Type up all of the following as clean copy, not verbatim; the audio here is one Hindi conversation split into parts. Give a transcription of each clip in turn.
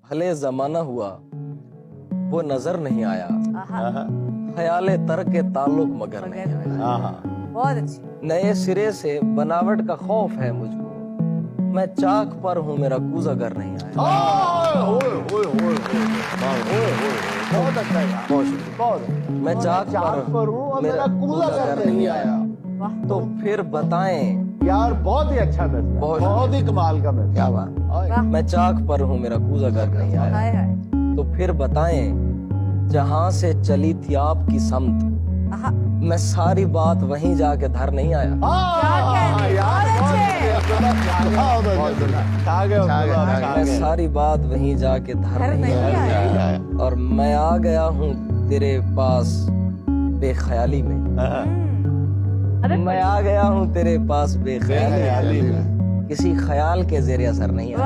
भले जमाना हुआ वो नजर नहीं आया, आहा, ख्याले तर के ताल्लुक मगर नहीं आया। बहुत अच्छी। नए सिरे से बनावट का खौफ है मुझको, मैं चाक पर हूँ मेरा कूज अगर नहीं आया। बहुत अच्छा है यार, बहुत शुक्रिया। बहुत। मैं चाक पर हूँ और मेरा कूज अगर नहीं आया। वाह, तो फिर बताएं। यार बहुत ही अच्छा नजर, बहुत ही कमाल का नजर। क्या बात। वाह, मैं चाक पर हूँ मेरा कूज अगर नहीं आया, हाय हाय, तो फिर बताएं जहां से चली थी आपकी समत, आहा, मैं सारी बात वहीं जाके धर नहीं आया। मैं सारी बात वहीं जाके धर धर नहीं नहीं आया, और मैं आ गया हूँ तेरे पास बेख्याली में। अरे मैं आ गया हूँ तेरे पास बेख्याली में, किसी ख्याल के जेर असर नहीं आया।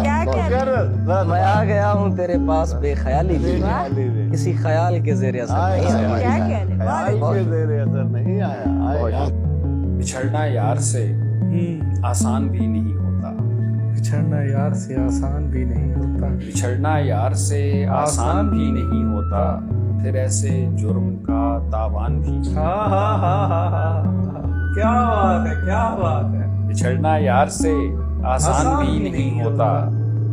क्या क्या मैं आ गया हूँ तेरे पास बेख्याली में, किसी ख्याल के जेर असर नहीं आया। नहीं आया। बिछड़ना यार से आसान भी नहीं होता, बिछड़ना यार से आसान भी नहीं होता, बिछड़ना यार से आसान भी नहीं होता, फिर ऐसे जुर्म का तावान भी नहीं। क्या बात है, क्या बात है। बिछड़ना यार से आसान भी नहीं होता,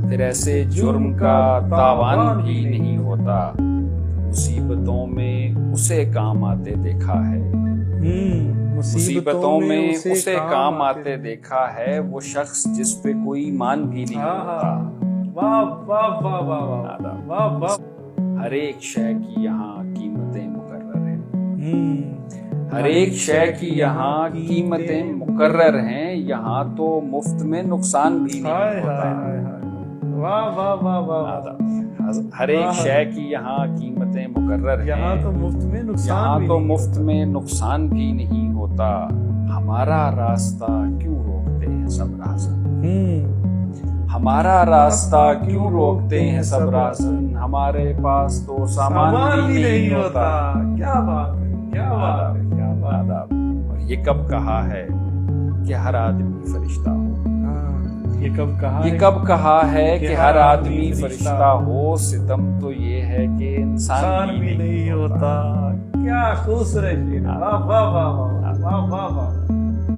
फिर ऐसे जुर्म का तावान भी नहीं होता, मुसीबतों में उसे काम आते देखा है, मुसीबतों में उसे काम आते देखा है, वो शख्स जिस पे कोई मान भी नहीं होता। वाह वाह वाह वाह वाह वाह वाह। हर एक शय की यहाँ कीमतें मुकर्रर हैं, हर एक शय की यहाँ कीमतें मुकर्रर हैं, यहाँ तो मुफ्त में नुकसान भी नहीं होता। वाह वाह वाह वाह। हर एक शय की यहाँ कीमतें मुकर्रर हैं, यहाँ तो मुफ्त में नुकसान यहाँ भी तो नहीं मुफ्त में नुकसान भी नहीं होता, हमारा रास्ता क्यों रोकते हैं सब राज़न, हमारा रास्ता क्यों रोकते हैं सब राज़न, हमारे पास तो सामान भी नहीं होता। क्या बात है, क्या बात है, क्या बात है। और ये कब कहा है कि हर आदमी फरिश्ता हो, ये कब कहा ये है? कब कहा है कि हर आदमी फरिश्ता हो, सितम तो ये है कि इंसान भी नहीं होता। क्या खूबसूरत शेर। वाह वाह वाह वाह वाह वाह वाह।